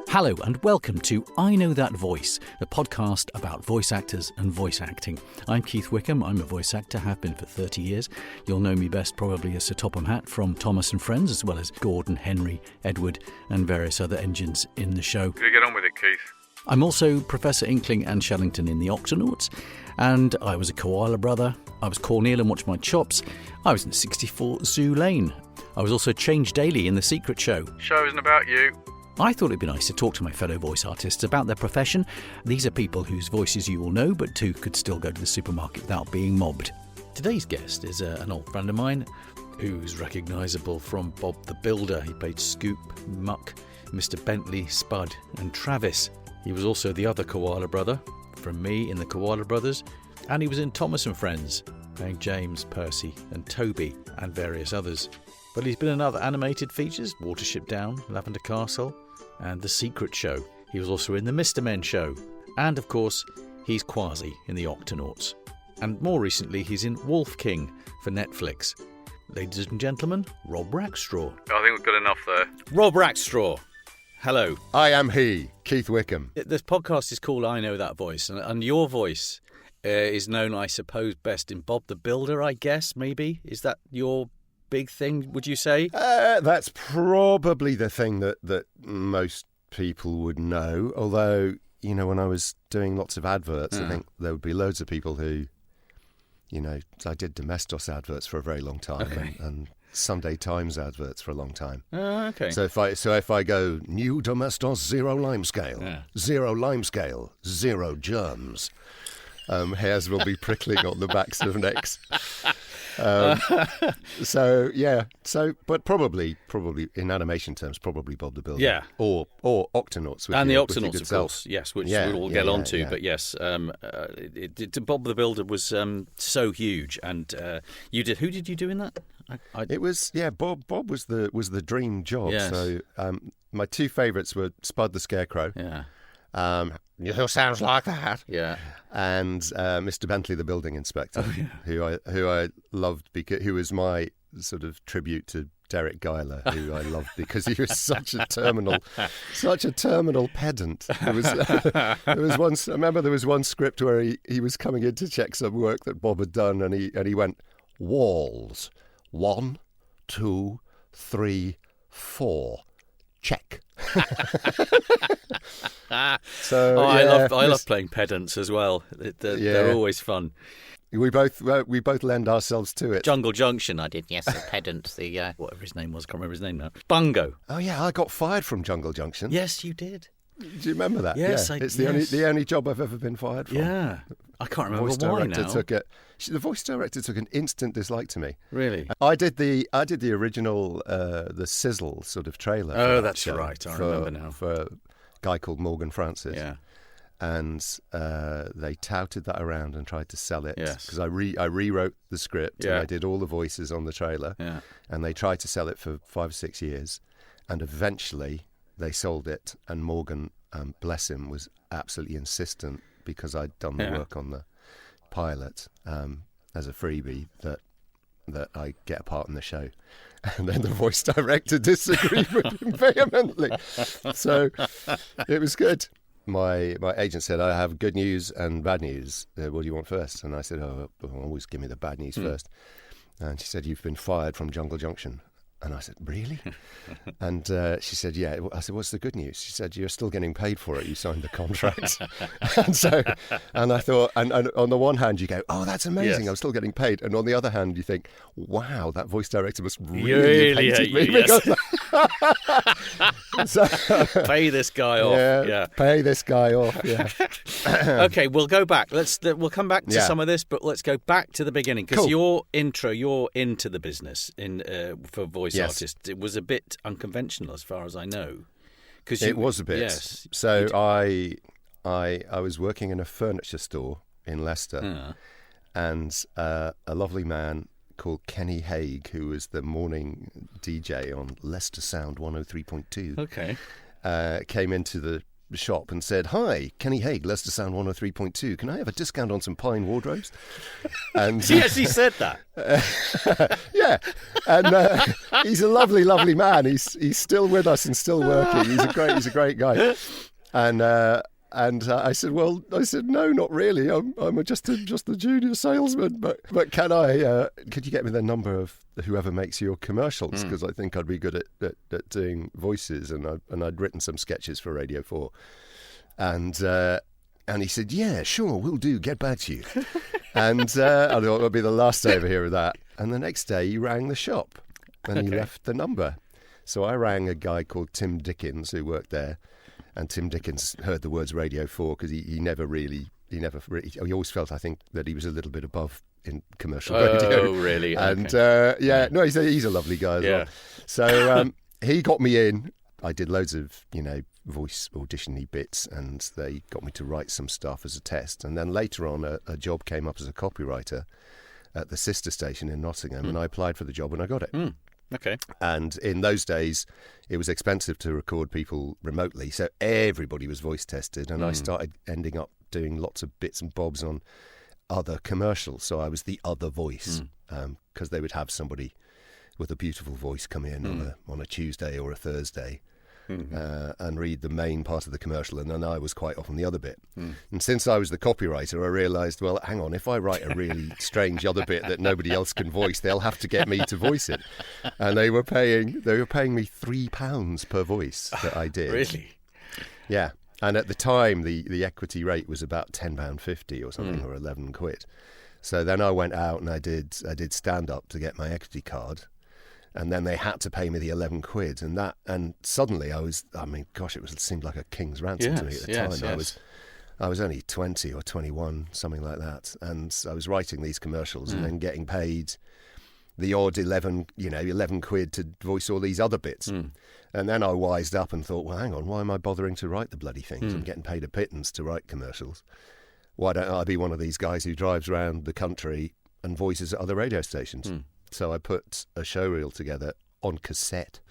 Hello and welcome to I Know That Voice, the podcast about voice actors and voice acting. I'm Keith Wickham, I'm a voice actor, have been for 30 years. You'll know me best probably as Sir Topham Hatt from Thomas and Friends, as well as Gordon, Henry, Edward and various other engines in the show. Can you get on with it, Keith? I'm also Professor Inkling and Shellington in the Octonauts, and I was a Koala Brother, I was Cornel and Watch My Chops, I was in 64 Zoo Lane. I was also Change Daily in The Secret Show. Show isn't about you. I thought it'd be nice to talk to my fellow voice artists about their profession. These are people whose voices you will know, but who could still go to the supermarket without being mobbed. Today's guest is an old friend of mine who's recognisable from Bob the Builder. He played Scoop, Muck, Mr. Bentley, Spud and Travis. He was also the other Koala brother from me in the Koala Brothers, and he was in Thomas and Friends, playing James, Percy and Toby and various others. But he's been in other animated features, Watership Down, Lavender Castle and The Secret Show. He was also in The Mr. Men Show. And of course, he's Kwazi in The Octonauts. And more recently, he's in Wolf King for Netflix. Ladies and gentlemen, Rob Rackstraw. I think we've got enough there. Rob Rackstraw. Hello. I am he, Keith Wickham. This podcast is called I Know That Voice. And your voice is known, I suppose, best in Bob the Builder, I guess, maybe? Is that your big thing, would you say? That's probably the thing that most people would know. Although, you know, when I was doing lots of adverts, I think there would be loads of people who, you know, I did Domestos adverts for a very long time and Sunday Times adverts for a long time. Okay. So if I go, new Domestos, 0 lime scale, 0 lime scale, 0 germs, hairs will be prickling on the backs of necks. But probably in animation terms, probably Bob the Builder, or Octonauts, and the Octonauts, of course, yes, which we'll get onto. But yes, Bob the Builder was so huge, and you did. Who did you do in that? It was Bob. Bob was the dream job. Yes. So my two favourites were Spud the Scarecrow. Yeah. Who sounds like that? Yeah. And Mr. Bentley, the building inspector, who I loved because who was my sort of tribute to Derek Geiler, who I loved because he was such a terminal pedant. There was once I remember there was one script where he was coming in to check some work that Bob had done, and he went, walls 1, 2, 3, 4, check. I love playing pedants as well. They're always fun. We both lend ourselves to it. Jungle Junction, I did. Yes, a pedant. The whatever his name was, I can't remember his name now. Bungo. Oh yeah, I got fired from Jungle Junction. Yes, you did. Do you remember that? Yes, yeah. It's the only job I've ever been fired from. Yeah, I can't remember why now. The voice director took an instant dislike to me. Really? I did the original the Sizzle sort of trailer. Oh, that's right. I remember now. For a guy called Morgan Francis. Yeah. And they touted that around and tried to sell it. Yes. Because I rewrote the script and I did all the voices on the trailer. Yeah. And they tried to sell it for 5 or 6 years, and eventually they sold it. And Morgan, bless him, was absolutely insistent because I'd done the work on the pilot as a freebie that I get a part in the show. And then the voice director disagreed with him vehemently. So it was good. My agent said, I have good news and bad news. What do you want first? And I said, always give me the bad news first. And she said, you've been fired from Jungle Junction. And I said, really? And she said, yeah. I said, what's the good news? She said, you're still getting paid for it. You signed the contract. and I thought, and on the one hand, you go, oh, that's amazing. Yes. I'm still getting paid. And on the other hand, you think, wow, that voice director must really have hated me. Yes. Pay this guy off. Yeah, pay this guy off. Yeah. Okay, we'll go back. We'll come back to some of this, but let's go back to the beginning because your intro, you're into the business for voice artists. It was a bit unconventional, as far as I know. It was a bit. Yes. So I was working in a furniture store in Leicester, and a lovely man called Kenny Haig, who was the morning DJ on Leicester Sound 103.2. Okay. Came into the shop and said, "Hi, Kenny Haig, Leicester Sound 103.2. Can I have a discount on some pine wardrobes?" And He actually said that. yeah, and he's a lovely, lovely man. He's still with us and still working. He's a great guy. And I said, no, not really. I'm just a junior salesman. But could you get me the number of whoever makes your commercials? Because I think I'd be good at doing voices, and I'd written some sketches for Radio 4. And he said, yeah, sure, we'll do. Get back to you. And I thought it'll be the last day over here with that. And the next day he rang the shop and he left the number. So I rang a guy called Tim Dickens who worked there. And Tim Dickens heard the words Radio 4 because he always felt, I think, that he was a little bit above in commercial radio. Oh, really? And okay. no, he's a lovely guy as well. So he got me in. I did loads of, voice audition-y bits, and they got me to write some stuff as a test. And then later on, a job came up as a copywriter at the sister station in Nottingham, and I applied for the job and I got it. Okay. And in those days, it was expensive to record people remotely, so everybody was voice tested, and I started ending up doing lots of bits and bobs on other commercials. So I was the other voice, because they would have somebody with a beautiful voice come in on a Tuesday or a Thursday. And read the main part of the commercial, and then I was quite often the other bit. And since I was the copywriter, I realised, well, hang on, if I write a really strange other bit that nobody else can voice, they'll have to get me to voice it. And they were paying me £3 per voice that I did. Really? Yeah. And at the time, the equity rate was about £10.50 or something, or 11 quid. So then I went out and I did stand up to get my equity card. And then they had to pay me the 11 quid, and suddenly it seemed like a king's ransom to me at the time. Yes. I was only 20 or 21, something like that, and I was writing these commercials and then getting paid the odd 11 quid to voice all these other bits. And then I wised up and thought, well, hang on, why am I bothering to write the bloody things? I'm getting paid a pittance to write commercials. Why don't I be one of these guys who drives around the country and voices at other radio stations? So I put a showreel together on cassette,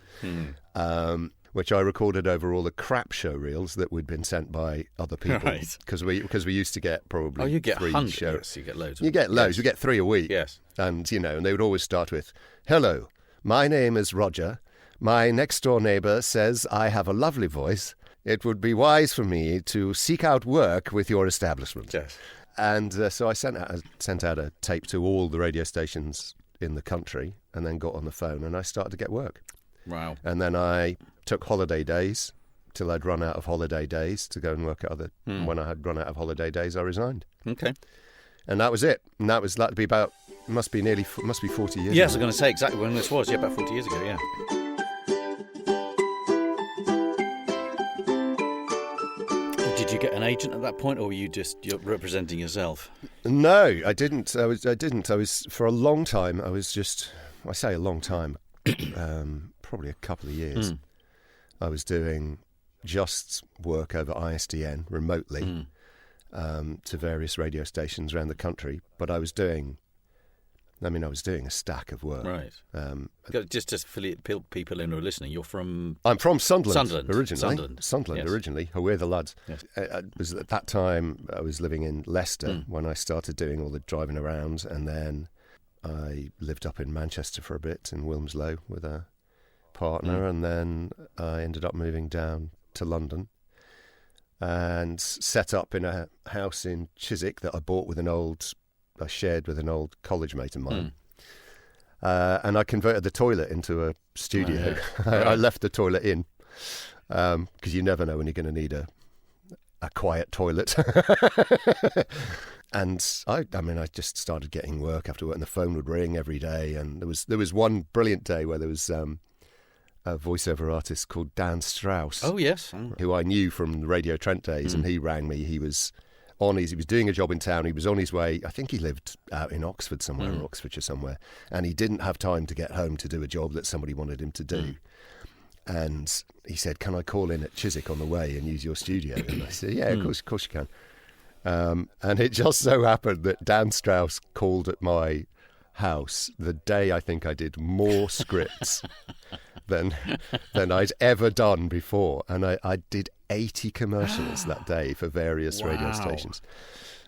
which I recorded over all the crap showreels that we'd been sent by other people. Right. Because we used to get probably you get 3 hundreds. shows. Yes, you get loads. You get loads. Yes. You get 3 a week. Yes. And, and they would always start with, "Hello, my name is Roger. My next-door neighbour says I have a lovely voice. It would be wise for me to seek out work with your establishment." Yes. And so I sent out a tape to all the radio stations in the country, and then got on the phone and I started to get work. Wow. And then I took holiday days till I'd run out of holiday days to go and work at other. When I had run out of holiday days, I resigned. Okay. And that was it. And that'd be about must be 40 years. Yes, I was going to say exactly when this was. Yeah, about 40 years ago. Yeah. Did you get an agent at that point, or were you're representing yourself? No, I didn't. I was for a long time. I say a long time, probably a couple of years. I was doing just work over ISDN remotely to various radio stations around the country. But I was doing a stack of work. Right. Just to fill people in who are listening, you're from... I'm from Sunderland originally. Sunderland Yes. originally. We're the lads. Yes. At that time, I was living in Leicester when I started doing all the driving around, and then I lived up in Manchester for a bit, in Wilmslow, with a partner, and then I ended up moving down to London and set up in a house in Chiswick that I bought with I shared with an old college mate of mine. And I converted the toilet into a studio. Oh, yeah. I left the toilet in because you never know when you're going to need a quiet toilet. And I just started getting work after work, and the phone would ring every day. And there was one brilliant day where there was a voiceover artist called Dan Strauss. Oh, yes. Who I knew from the Radio Trent days, and he rang me. He was doing a job in town. He was on his way. I think he lived out in Oxford somewhere, or Oxfordshire somewhere, and he didn't have time to get home to do a job that somebody wanted him to do. And he said, "Can I call in at Chiswick on the way and use your studio?" And I said, "Yeah, of course you can." And it just so happened that Dan Strauss called at my house the day I think I did more scripts than I'd ever done before. And I did 80 commercials that day for various radio stations.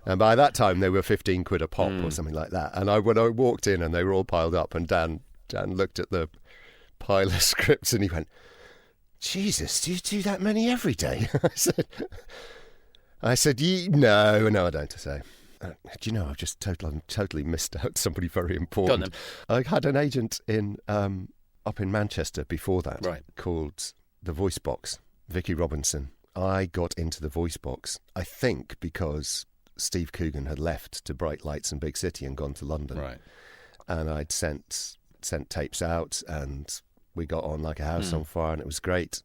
And by that time, they were 15 quid a pop or something like that. And when I walked in and they were all piled up, and Dan looked at the pile of scripts and he went, Jesus, do you do that many every day? I said, no, I don't. I say, do you know, I've just totally missed out somebody very important. I had an agent up in Manchester before that, called the Voice Box, Vicky Robinson. I got into the Voice Box, I think, because Steve Coogan had left to Bright Lights and Big City and gone to London. Right. And I'd sent tapes out, and we got on like a house on fire, and it was great.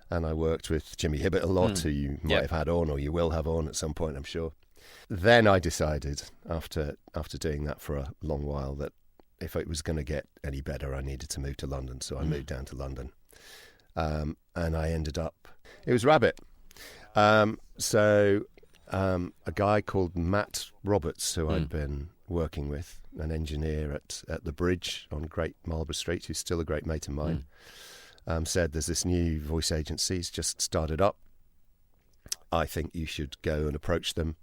And I worked with Jimmy Hibbett a lot, who you might have had on, or you will have on at some point, I'm sure. Then I decided, after doing that for a long while, that if it was going to get any better, I needed to move to London. So I moved down to London. And I ended up... It was Rabbit. A guy called Matt Roberts, who I'd been working with, an engineer at the Bridge on Great Marlborough Street, who's still a great mate of mine, said, there's this new voice agency, it's just started up. I think you should go and approach them.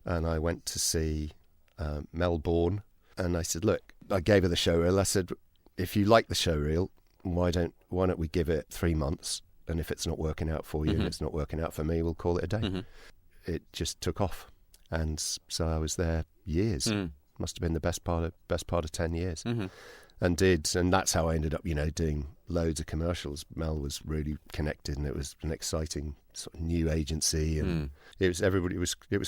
And I went to see Mel Bourne, and I said, look, I gave her the showreel. I said, if you like the showreel, why don't we give it 3 months? And if it's not working out for you and it's not working out for me, we'll call it a day. It just took off, and so I was there years. Must have been the best part of 10 years, and that's how I ended up, doing loads of commercials. Mel was really connected, and it was an exciting sort of new agency, and it was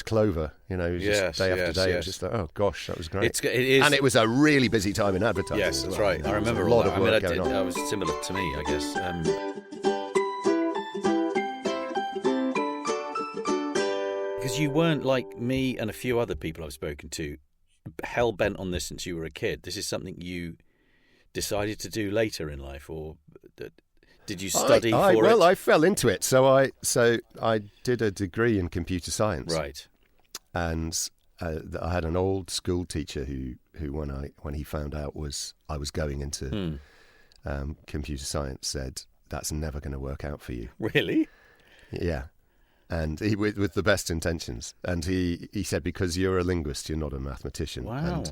Clover, it was just day after day. It was just like, oh gosh, that was great. It is, and it was a really busy time in advertising. Yes, that's right. I remember a lot of work going on. That was similar to me, I guess. Because you weren't like me and a few other people I've spoken to, hell-bent on this since you were a kid. This is something you decided to do later in life, or did you study for it? Well, I fell into it. So I did a degree in computer science. Right. And I had an old school teacher who when he found out I was going into computer science, said, that's never going to work out for you. Really? Yeah. And he, with the best intentions. And he said, because you're a linguist, you're not a mathematician. Wow. And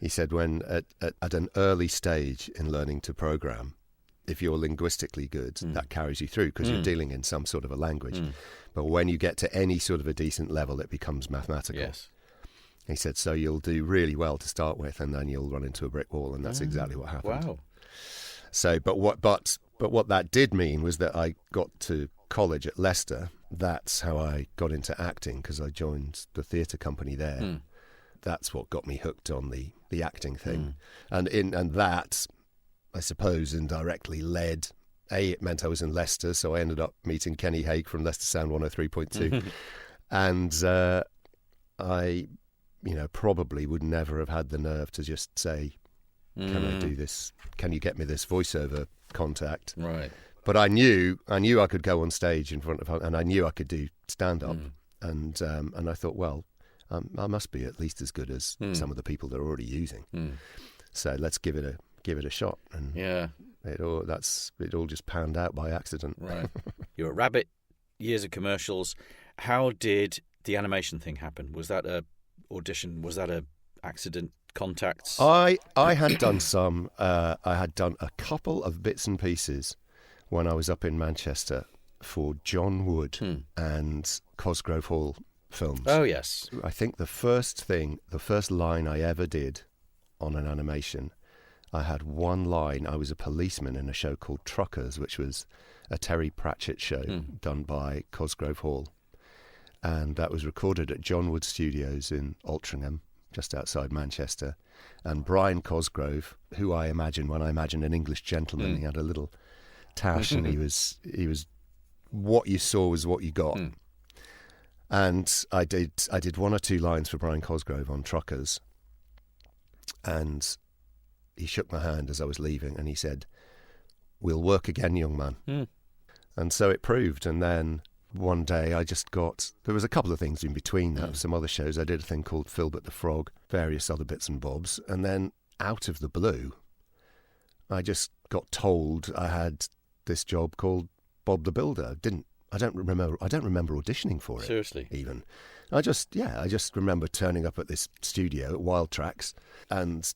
he said, when at an early stage in learning to program, if you're linguistically good, that carries you through because you're dealing in some sort of a language. But when you get to any sort of a decent level, it becomes mathematical. Yes. He said, so you'll do really well to start with, and then you'll run into a brick wall, and that's exactly what happened. Wow. So, but what that did mean was that I got to college at Leicester. That's how I got into acting, because I joined the theatre company there. That's what got me hooked on the acting thing. And that, I suppose, indirectly led... it meant I was in Leicester, so I ended up meeting Kenny Haig from Leicester Sound 103.2. And I, probably would never have had the nerve to just say, can I do this? Can you get me this voiceover contact? Right. But I knew I could go on stage in front of, and I knew I could do stand-up. And I thought, well, I must be at least as good as some of the people they're already using. So let's give it a shot. And it all just panned out by accident. Right. You're at Rabbit, years of commercials. How did the animation thing happen? Was that a audition? Was that a accident? Contacts? I had done some. I had done a couple of bits and pieces when I was up in Manchester for John Wood and Cosgrove Hall films. Oh, yes. I think the first line I ever did on an animation, I had one line. I was a policeman in a show called Truckers, which was a Terry Pratchett show done by Cosgrove Hall. And that was recorded at John Wood Studios in Altrincham, just outside Manchester. And Brian Cosgrove, who I imagine when I imagine an English gentleman, he had a little tash and he was what you saw was what you got. And I did one or two lines for Brian Cosgrove on Truckers, and he shook my hand as I was leaving and he said, "We'll work again, young man." And so it proved. And then one day there was a couple of things in between that, some other shows. I did a thing called Filbert the Frog, various other bits and bobs. And then out of the blue, I just got told I had this job called Bob the Builder. I don't remember auditioning for it. Seriously? Even. I just remember turning up at this studio at Wild Tracks, and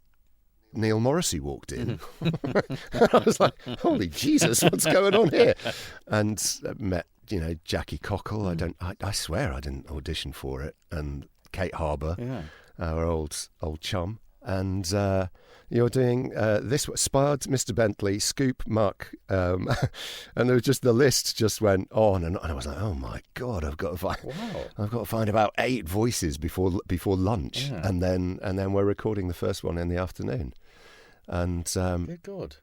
Neil Morrissey walked in. And I was like, holy Jesus, what's going on here? And met, Jackie Cockle. I swear I didn't audition for it. And Kate Harbour, our old chum. And you're doing this, Spud, Mr. Bentley, Scoop, Muck. And there was just, the list just went on. And I was like, oh my God, I've got to find about 8 voices before lunch. Yeah. And then we're recording the first one in the afternoon. And Good God.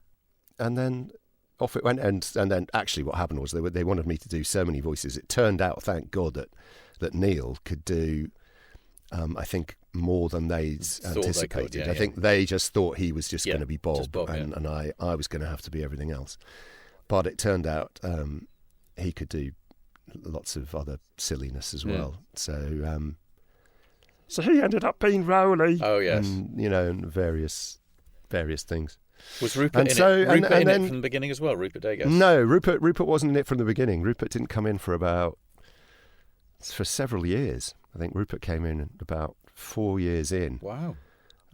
And then off it went, and then actually what happened was they wanted me to do so many voices. It turned out, thank God, that Neil could do, I think, more than they'd anticipated. I think they just thought he was just going to be Bob, and I was going to have to be everything else. But it turned out he could do lots of other silliness as well. So he ended up being Rowley. Oh yes, and, and various things. Was Rupert in it from the beginning as well? Rupert Degas? No, Rupert wasn't in it from the beginning. Rupert didn't come in for several years. I think Rupert came in about 4 years in. Wow.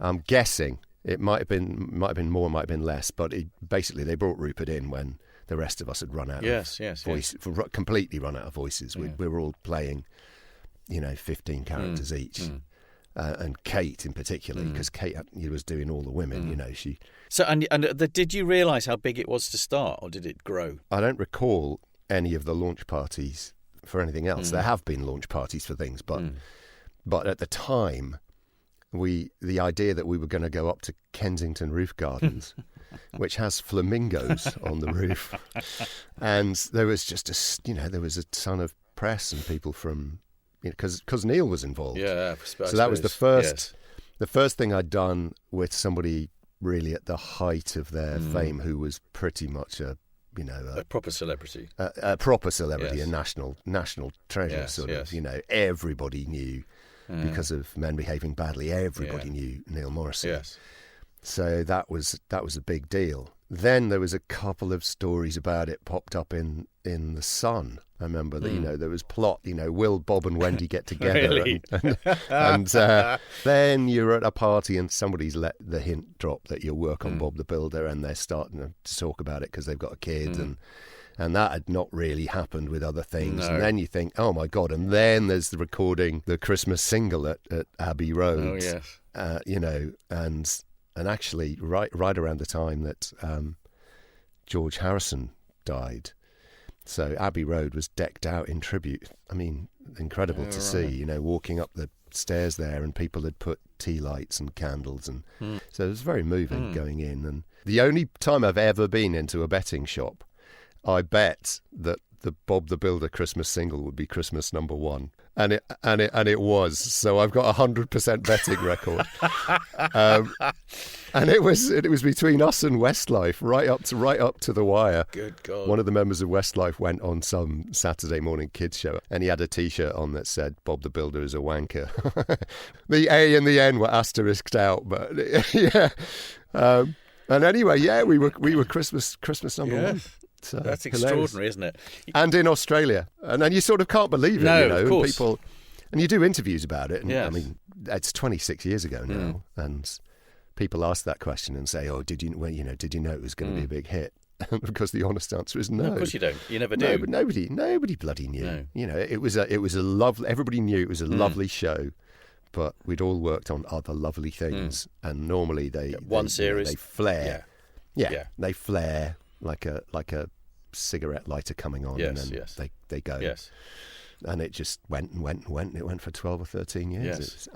I'm guessing it might have been more, might have been less, but they brought Rupert in when the rest of us had run out of voice, completely run out of voices. We were all playing, 15 characters each. And Kate in particular, because Kate was doing all the women, she... So, and did you realise how big it was to start, or did it grow? I don't recall any of the launch parties for anything else. There have been launch parties for things, but at the time, the idea that we were going to go up to Kensington Roof Gardens, which has flamingos on the roof, and there was just there was a ton of press and people from... because Neil was involved. Yeah, so that was the first thing I'd done with somebody really at the height of their fame, who was pretty much a proper celebrity, a national treasure, sort of. Everybody knew because of Men Behaving Badly. Everybody knew Neil Morrissey. Yes. So that was a big deal. Then there was a couple of stories about it popped up in the Sun. I remember that there was plot. Will Bob and Wendy get together? Really? and then you're at a party and somebody's let the hint drop that you'll work on Bob the Builder, and they're starting to talk about it because they've got a kid, and that had not really happened with other things. No. And then you think, oh my God! And then there's the recording the Christmas single at Abbey Road. Oh yes. And actually, right around the time that George Harrison died, so Abbey Road was decked out in tribute. I mean, incredible to see, walking up the stairs there, and people had put tea lights and candles, and so it was very moving going in. And the only time I've ever been into a betting shop, I bet that the Bob the Builder Christmas single would be Christmas number 1. And it was. So I've got 100% betting record. And it was between us and Westlife, right up to the wire. Good God. One of the members of Westlife went on some Saturday morning kids show, and he had a T-shirt on that said "Bob the Builder is a wanker." The A and the N were asterisked out, but and anyway, we were Christmas number 1. So, that's extraordinary, isn't it? And in Australia, and then you sort of can't believe it. Of course. People, and you do interviews about it. And, yes. I mean, it's 26 years ago now, and people ask that question and say, "Oh, did you know it was going to be a big hit?" Because the honest answer is no. Of course you don't. You never do. No, but nobody bloody knew. No. It was a lovely. Everybody knew it was a lovely show, but we'd all worked on other lovely things, and normally they flare. Yeah. They flare like a cigarette lighter coming on, and then they go. Yes. And it just went and went and went. It went for 12 or 13 years. Yes. It was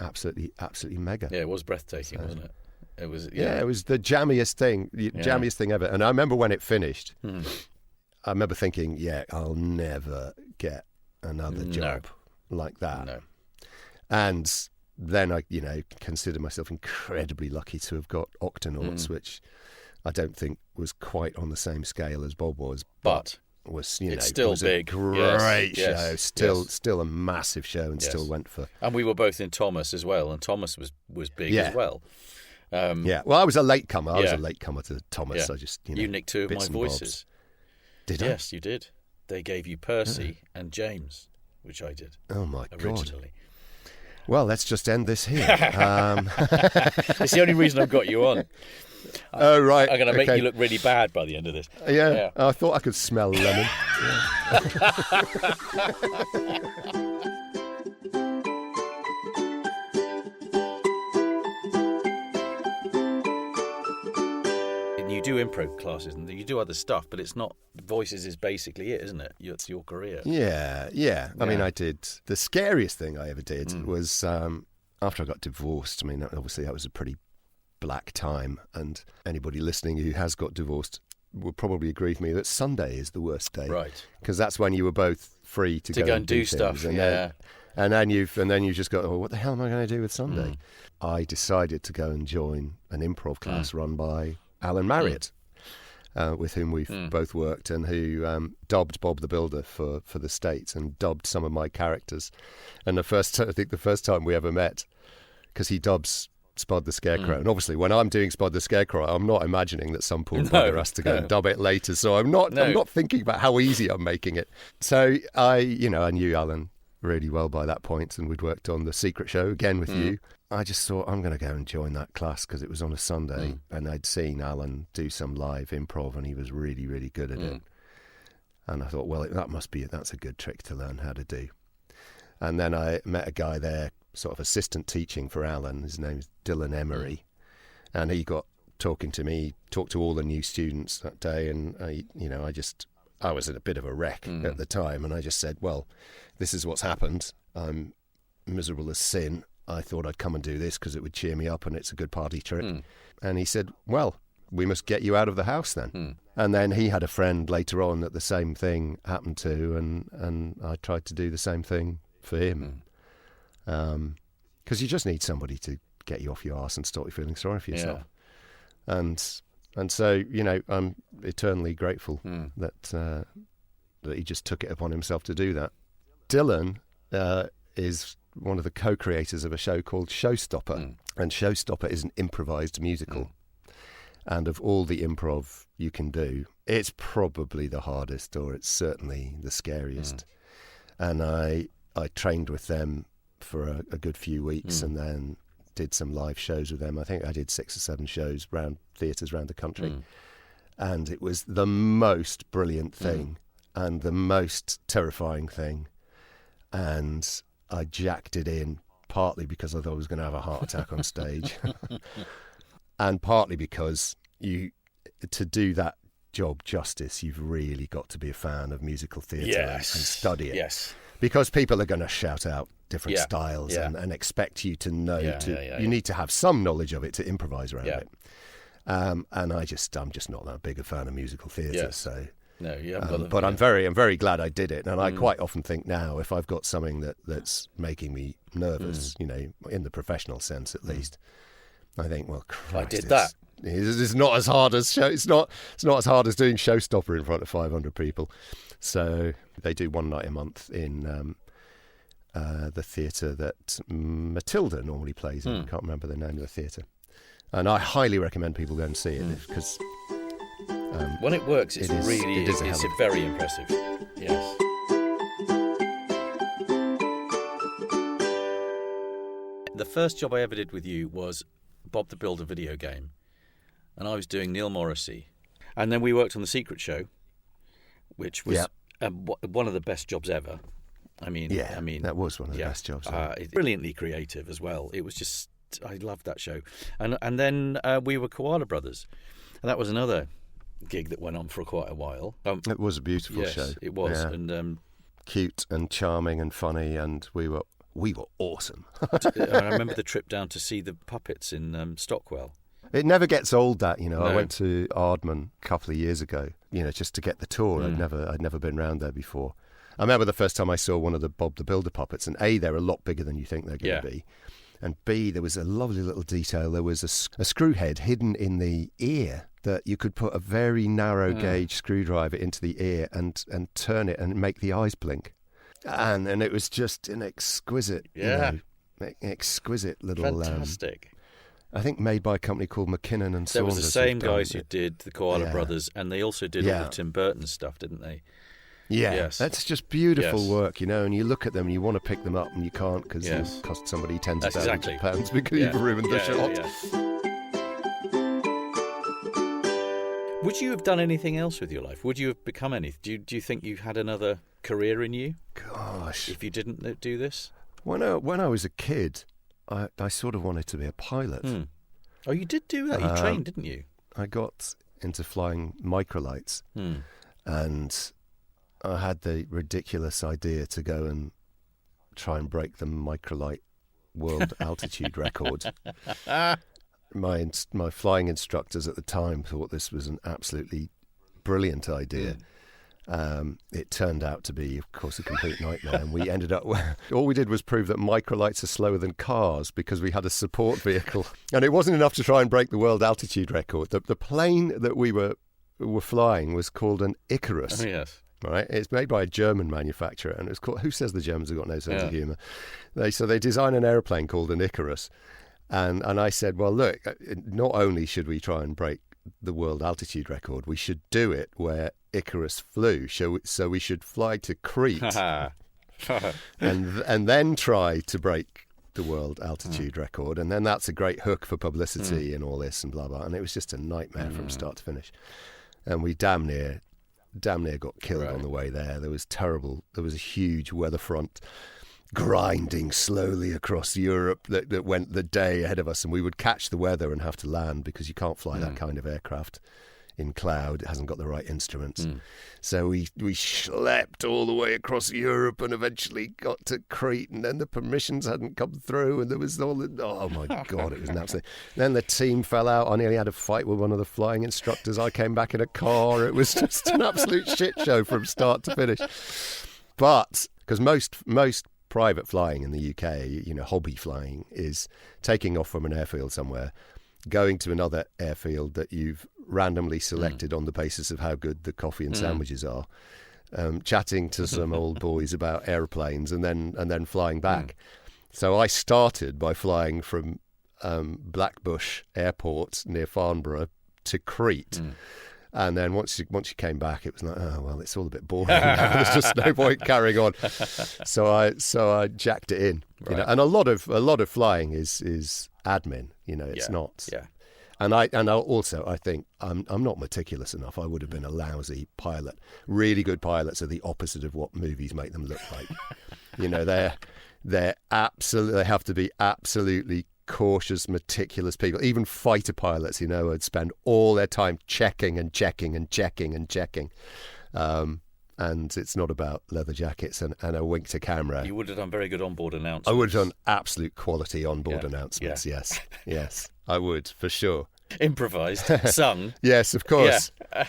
absolutely mega. Yeah, it was breathtaking, wasn't it? It was. Yeah, it was the jammiest thing ever. And I remember when it finished, I remember thinking, I'll never get another job like that. No. And then I, consider myself incredibly lucky to have got Octonauts, which I don't think was quite on the same scale as Bob was, but was it's still was big. A great show, still a massive show, and still went for. And we were both in Thomas as well, and Thomas was big as well. Yeah, well, I was a latecomer. I was Yeah. a latecomer to Thomas. Yeah. I just, You nicked two of my bits and voices. bobs. Did I? Yes, you did. They gave you Percy and James, which I did Oh, my God. originally. Well, let's just end this here. It's the only reason I've got you on. Oh, right. I'm going to make okay. you look really bad by the end of this. Yeah, I thought I could smell lemon. And you do improv classes and you do other stuff, but it's not, voices is basically it, isn't it? It's your career. Yeah. I mean, Yeah. I did. The scariest thing I ever did was after I got divorced. I mean, obviously, that was a pretty black time, and anybody listening who has got divorced will probably agree with me that Sunday is the worst day, Right. Because that's when you were both free to go and do things, stuff, and yeah. then you've just got, oh, what the hell am I going to do with Sunday? I decided to go and join an improv class run by Alan Marriott, with whom we've both worked, and who dubbed Bob the Builder for the States and dubbed some of my characters. And I think the first time we ever met, because he dubs Spud the Scarecrow, and obviously when I'm doing Spud the Scarecrow, I'm not imagining that some poor brother has to go and dub it later. So I'm not thinking about how easy I'm making it. So I knew Alan really well by that point, and we'd worked on The Secret Show again with you. I just thought, I'm going to go and join that class because it was on a Sunday, and I'd seen Alan do some live improv, and he was really, really good at it. And I thought, well, that's a good trick to learn how to do. And then I met a guy there, sort of assistant teaching for Alan. His name's Dylan Emery, and he got talking to me, talked to all the new students that day, and I was in a bit of a wreck at the time, and I just said, well, this is what's happened. I'm miserable as sin. I thought I'd come and do this because it would cheer me up and it's a good party trick. And he said, well, we must get you out of the house then. And then he had a friend later on that the same thing happened to, and I tried to do the same thing for him. Because you just need somebody to get you off your arse and stop you feeling sorry for yourself. And so, I'm eternally grateful that he just took it upon himself to do that. Dylan is one of the co-creators of a show called Showstopper, and Showstopper is an improvised musical. And of all the improv you can do, it's probably the hardest, or it's certainly the scariest. And I trained with them for a good few weeks, and then did some live shows with them. I think I did 6 or 7 shows around theatres around the country. And it was the most brilliant thing and the most terrifying thing. And I jacked it in, partly because I thought I was going to have a heart attack on stage, and partly because to do that job justice, you've really got to be a fan of musical theatre and study it. Yes. Because people are going to shout out different styles and expect you to know. You need to have some knowledge of it to improvise around it. And I'm just not that big a fan of musical theatre. So. No, you haven't got the, but I'm very glad I did it, and I quite often think now, if I've got something that's making me nervous, in the professional sense at least, I think, well, Christ, I did that. It's not as hard as it's not as hard as doing Showstopper in front of 500 people. So they do one night a month in the theatre that Matilda normally plays in. I can't remember the name of the theatre, and I highly recommend people go and see it because. When it works, it's very impressive. Yes. The first job I ever did with you was Bob the Builder video game, and I was doing Neil Morrissey, and then we worked on The Secret Show, which was one of the best jobs ever. I mean, that was one of the best jobs ever. Brilliantly creative as well. It was just, I loved that show, and then we were Koala Brothers, and that was another gig that went on for quite a while. It was a beautiful show. It was, and cute and charming and funny, and we were awesome. I remember the trip down to see the puppets in Stockwell. It never gets old, that No. I went to Ardman a couple of years ago, just to get the tour. I'd never been round there before. I remember the first time I saw one of the Bob the Builder puppets, and A, they're a lot bigger than you think they're going to be, and B, there was a lovely little detail. There was a screw head hidden in the ear that you could put a very narrow gauge screwdriver into the ear and turn it and make the eyes blink. And it was just an exquisite, exquisite little... Fantastic. I think made by a company called McKinnon and Saunders. That was the same guys who did the Koala Brothers, and they also did all the Tim Burton stuff, didn't they? Yeah, yes. That's just beautiful work, and you look at them and you want to pick them up and you can't because it cost somebody tens of thousands of pounds because you've ruined the shot. Would you have done anything else with your life? Would you have become anything? Do you think you had another career in you? Gosh. If you didn't do this? When I was a kid, I sort of wanted to be a pilot. Oh, you did do that? You trained, didn't you? I got into flying microlights and I had the ridiculous idea to go and try and break the microlight world altitude record. My flying instructors at the time thought this was an absolutely brilliant idea. It turned out to be, of course, a complete nightmare, and we ended up... all we did was prove that microlights are slower than cars because we had a support vehicle. And it wasn't enough to try and break the world altitude record. The plane that we were flying was called an Icarus. Oh, yes. Right, it's made by a German manufacturer, and it's called. Who says the Germans have got no sense of humour? They designed an aeroplane called an Icarus, and I said, well, look, not only should we try and break the world altitude record, we should do it where Icarus flew. So we should fly to Crete, and then try to break the world altitude record, and then that's a great hook for publicity and all this and blah blah. And it was just a nightmare from start to finish, and we damn near got killed on the way there. There was a huge weather front grinding slowly across Europe that went the day ahead of us, and we would catch the weather and have to land because you can't fly that kind of aircraft in cloud. It hasn't got the right instruments. So we schlepped all the way across Europe and eventually got to Crete, and then the permissions hadn't come through, and there was all the... Oh, my God, it was an absolute... Then the team fell out. I nearly had a fight with one of the flying instructors. I came back in a car. It was just an absolute shit show from start to finish. But, because most private flying in the UK, hobby flying, is taking off from an airfield somewhere, going to another airfield that you've randomly selected on the basis of how good the coffee and sandwiches are, chatting to some old boys about aeroplanes, and then flying back. So I started by flying from Blackbush Airport near Farnborough to Crete. And then once you came back, it was like, oh well, it's all a bit boring now. There's just no point carrying on. So I jacked it in, and a lot of flying is admin. It's not. Yeah. And I also think I'm not meticulous enough. I would have been a lousy pilot. Really good pilots are the opposite of what movies make them look like. They have to be absolutely cautious, meticulous people. Even fighter pilots, would spend all their time checking and checking and checking and checking. And it's not about leather jackets and a wink to camera. You would have done very good onboard announcements. I would have done absolute quality onboard announcements, yes. I would, for sure. Improvised, sung. Yes, of course. Yeah.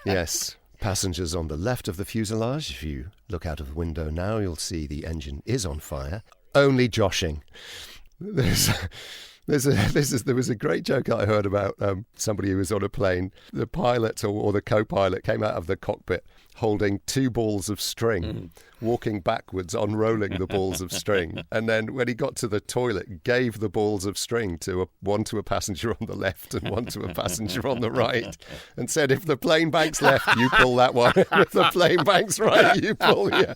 Yes. Passengers on the left of the fuselage. If you look out of the window now, you'll see the engine is on fire. Only joshing. There was a great joke that I heard about somebody who was on a plane. The pilot or the co-pilot came out of the cockpit holding two balls of string, walking backwards, unrolling the balls of string. And then when he got to the toilet, gave the balls of string one to a passenger on the left and one to a passenger on the right, and said, if the plane banks left, you pull that one. If the plane banks right, you pull here.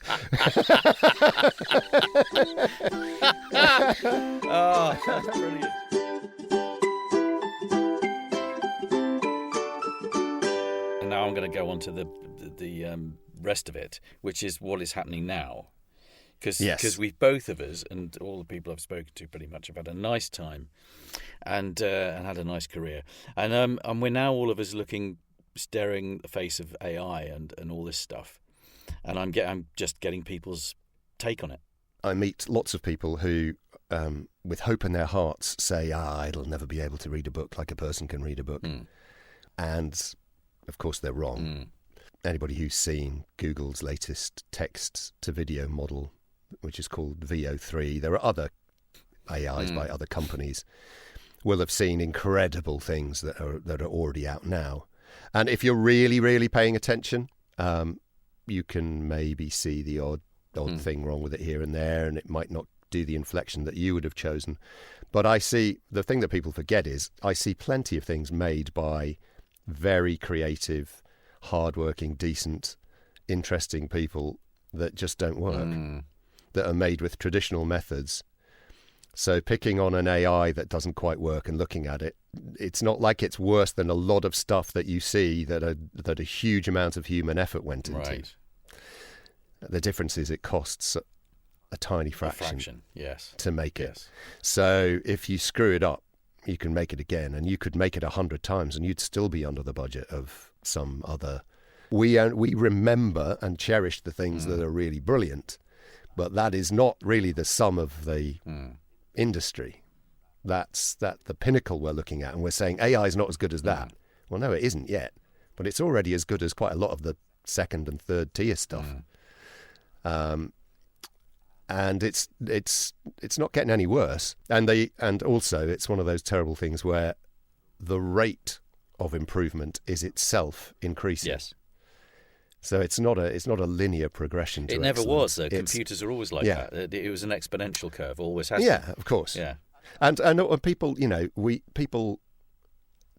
Oh, that's brilliant. And now I'm going to go on to the rest of it, which is what is happening now. Because we both of us, and all the people I've spoken to pretty much, have had a nice time and had a nice career. And we're now all of us staring the face of AI and all this stuff. And I'm just getting people's take on it. I meet lots of people who, with hope in their hearts, say, it'll never be able to read a book like a person can read a book. And, of course, they're wrong. Anybody who's seen Google's latest text-to-video model, which is called VO3, there are other AIs by other companies, will have seen incredible things that are already out now. And if you're really, really paying attention, you can maybe see the odd thing wrong with it here and there, and it might not do the inflection that you would have chosen. But I see, the thing that people forget is, I see plenty of things made by very creative, hardworking, decent, interesting people that just don't work, that are made with traditional methods. So picking on an AI that doesn't quite work and looking at it, it's not like it's worse than a lot of stuff that you see that a huge amount of human effort went into. Right. The difference is it costs a tiny fraction, yes, to make it. Yes. So if you screw it up, you can make it again, and you could make it 100 times and you'd still be under the budget of some other. We remember and cherish the things that are really brilliant, but that is not really the sum of the industry. That's the pinnacle we're looking at, and we're saying AI is not as good as that. Well, no, it isn't yet, but it's already as good as quite a lot of the second and third tier stuff. And it's not getting any worse. And also it's one of those terrible things where the rate of improvement is itself increasing. Yes. So it's not a linear progression to It never excellence. was, though. Computers are always like that. It was an exponential curve, always has Yeah, been. of course. Yeah. And people, people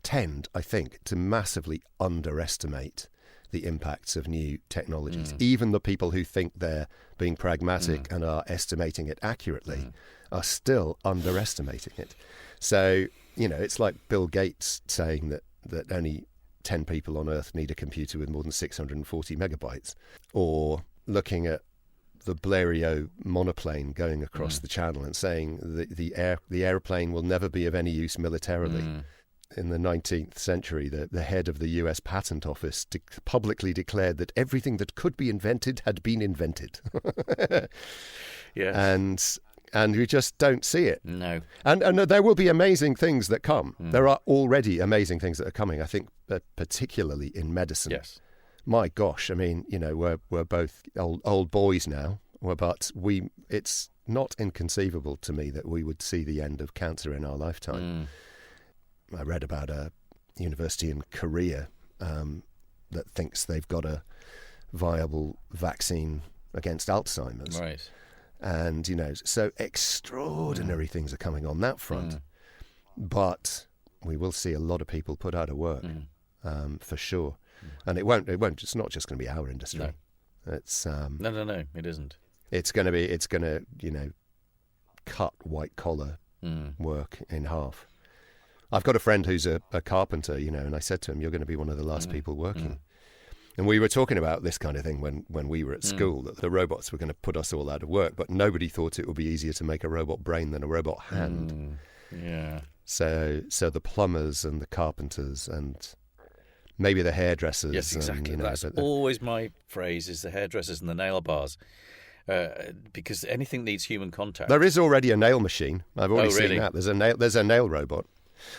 tend, I think, to massively underestimate the impacts of new technologies. Even the people who think they're being pragmatic and are estimating it accurately are still underestimating it. So, it's like Bill Gates saying that only 10 people on Earth need a computer with more than 640 megabytes, or looking at the Blériot monoplane going across the channel and saying the airplane will never be of any use militarily. In the 19th century, the head of the US Patent Office publicly declared that everything that could be invented had been invented. Yes. And we just don't see it. No. And there will be amazing things that come. There are already amazing things that are coming, I think, particularly in medicine. Yes. My gosh, I mean, we're both old boys now, but it's not inconceivable to me that we would see the end of cancer in our lifetime. I read about a university in Korea that thinks they've got a viable vaccine against Alzheimer's. Right. And, so extraordinary things are coming on that front. But we will see a lot of people put out of work, for sure. And it won't, it's not just going to be our industry. No. It's No, it isn't. It's going to, cut white collar work in half. I've got a friend who's a carpenter, and I said to him, you're going to be one of the last people working. And we were talking about this kind of thing when we were at school, that the robots were going to put us all out of work, but nobody thought it would be easier to make a robot brain than a robot hand. Yeah. So the plumbers and the carpenters and maybe the hairdressers. Yes, exactly. And, That's always my phrase, is the hairdressers and the nail bars. Because anything needs human contact. There is already a nail machine. I've already really? seen that. There's a nail robot.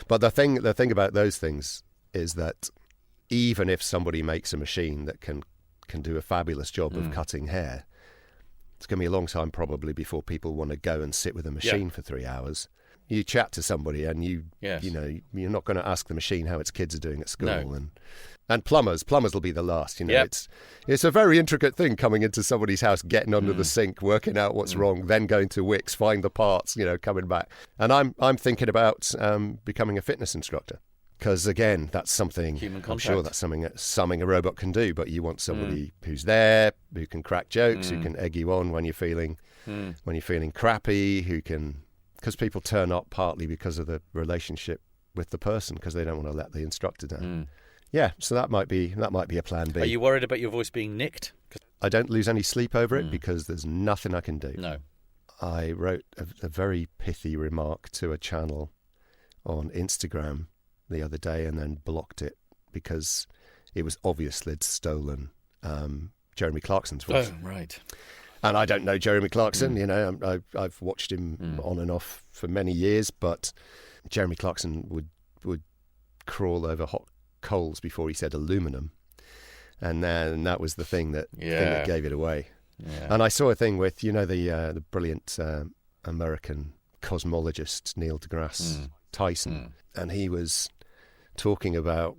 But the thing about those things is that even if somebody makes a machine that can do a fabulous job of cutting hair, it's going to be a long time probably before people want to go and sit with a machine for 3 hours. You chat to somebody and you're not going to ask the machine how its kids are doing at school. No. And plumbers will be the last. It's a very intricate thing coming into somebody's house, getting under the sink, working out what's wrong, then going to Wix, find the parts, coming back. And I'm thinking about becoming a fitness instructor, because again, that's something Human I'm sure that's something a robot can do. But you want somebody who's there, who can crack jokes, who can egg you on when you're feeling crappy, who can, because people turn up partly because of the relationship with the person, because they don't want to let the instructor down. Yeah, so that might be a plan B. Are you worried about your voice being nicked? I don't lose any sleep over it because there's nothing I can do. No. I wrote a very pithy remark to a channel on Instagram the other day and then blocked it because it was obvious they'd stolen Jeremy Clarkson's voice. Oh, right. And I don't know Jeremy Clarkson, I've watched him on and off for many years, but Jeremy Clarkson would crawl over hot coals before he said aluminum, and then that was the thing that gave it away. Yeah. And I saw a thing with the brilliant American cosmologist Neil deGrasse Tyson, and he was talking about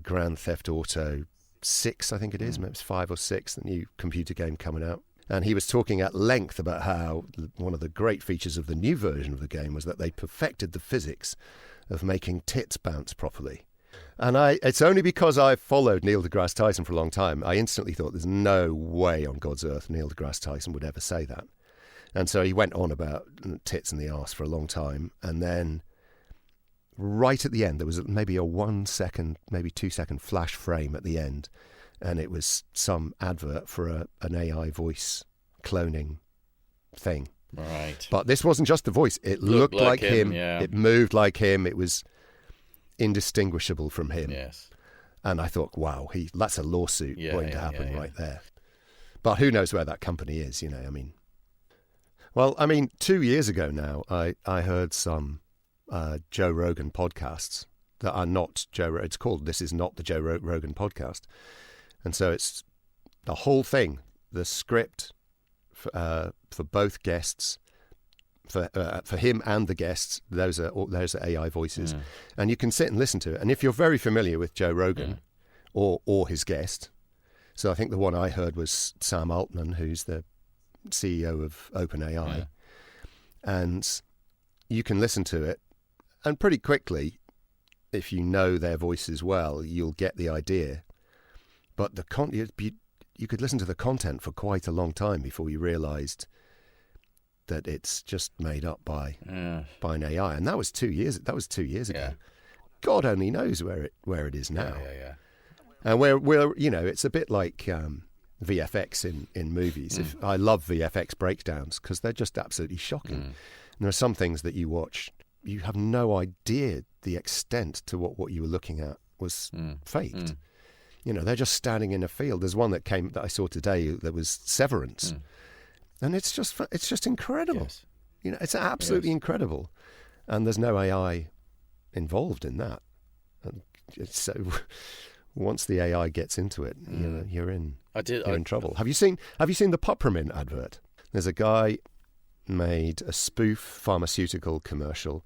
Grand Theft Auto 6, I think it is, maybe it's 5 or 6, the new computer game coming out. And he was talking at length about how one of the great features of the new version of the game was that they perfected the physics of making tits bounce properly. And it's only because I followed Neil deGrasse Tyson for a long time, I instantly thought there's no way on God's earth Neil deGrasse Tyson would ever say that. And so he went on about tits in the arse for a long time. And then right at the end, there was maybe a 1 second, maybe 2 second flash frame at the end. And it was some advert for an AI voice cloning thing. Right. But this wasn't just the voice. It looked like him. Yeah. It moved like him. It was indistinguishable from him. Yes. And I thought, wow, that's a lawsuit waiting to happen yeah. right there. But who knows where that company is, you know, I mean. Well, I mean, 2 years ago now, I heard some Joe Rogan podcasts that are not Joe Rogan. It's called This Is Not the Joe Rogan Podcast. And so it's the whole thing, the script for both guests, for him and the guests, those are AI voices. And you can sit and listen to it. And if you're very familiar with Joe Rogan or his guest, so I think the one I heard was Sam Altman, who's the CEO of OpenAI. And you can listen to it, and pretty quickly, if you know their voices well, you'll get the idea. But you could listen to the content for quite a long time before you realised that it's just made up by an AI, and that was 2 years. That was 2 years ago. God only knows where it is now. And we're you know, it's a bit like VFX in movies. If I love VFX breakdowns because they're just absolutely shocking. And there are some things that you watch, you have no idea the extent to what you were looking at was faked. You know, they're just standing in a field. There's one that I saw today that was Severance. And it's just incredible. Yes. You know, it's absolutely incredible. And there's no AI involved in that. And so once the AI gets into it, you know, you're in trouble. Have you seen the Puppermint advert? There's a guy made a spoof pharmaceutical commercial.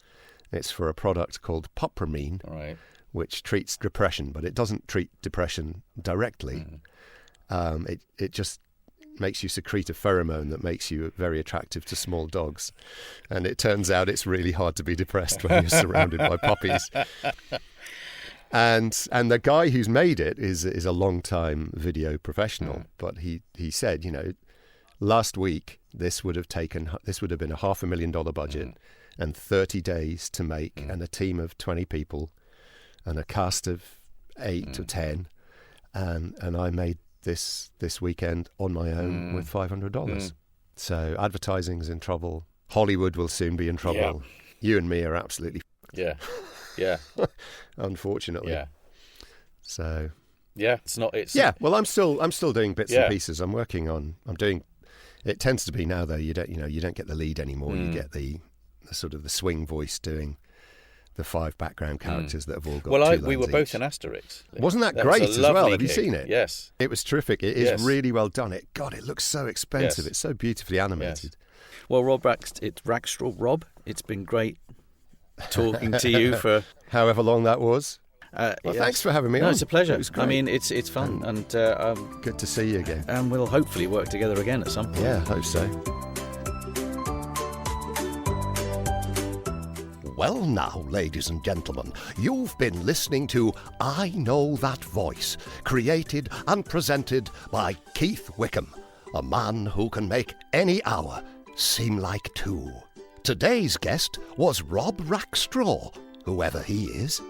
It's for a product called Puppermine. Right. Which treats depression, but it doesn't treat depression directly. It just makes you secrete a pheromone that makes you very attractive to small dogs. And it turns out it's really hard to be depressed when you're surrounded by puppies. And the guy who's made it is a long-time video professional, but he said, you know, last week this would have been a $500,000 budget and 30 days to make, and a team of 20 people. And a cast of 8 to 10, and I made this weekend on my own with $500. So advertising's in trouble. Hollywood will soon be in trouble. You and me are absolutely unfortunately. So well, I'm still doing bits and pieces. I'm working on. I'm doing. It tends to be now though. You don't get the lead anymore. You get the sort of the swing voice doing the 5 background characters that have all got 2 lines we were each. both in Asterix. Wasn't that great as well? Have you gig. seen it? Yes. It was terrific. It is really well done. It looks so expensive. Yes. It's so beautifully animated. Yes. Well, it's Rackstraw. Rob, it's been great talking to you for however long that was. Thanks for having me on. No, it's a pleasure. It was great. I mean, it's fun, and good to see you again. And we'll hopefully work together again at some point. Yeah, I hope so. Well now, ladies and gentlemen, you've been listening to I Know That Voice, created and presented by Keith Wickham, a man who can make any hour seem like 2. Today's guest was Rob Rackstraw, whoever he is.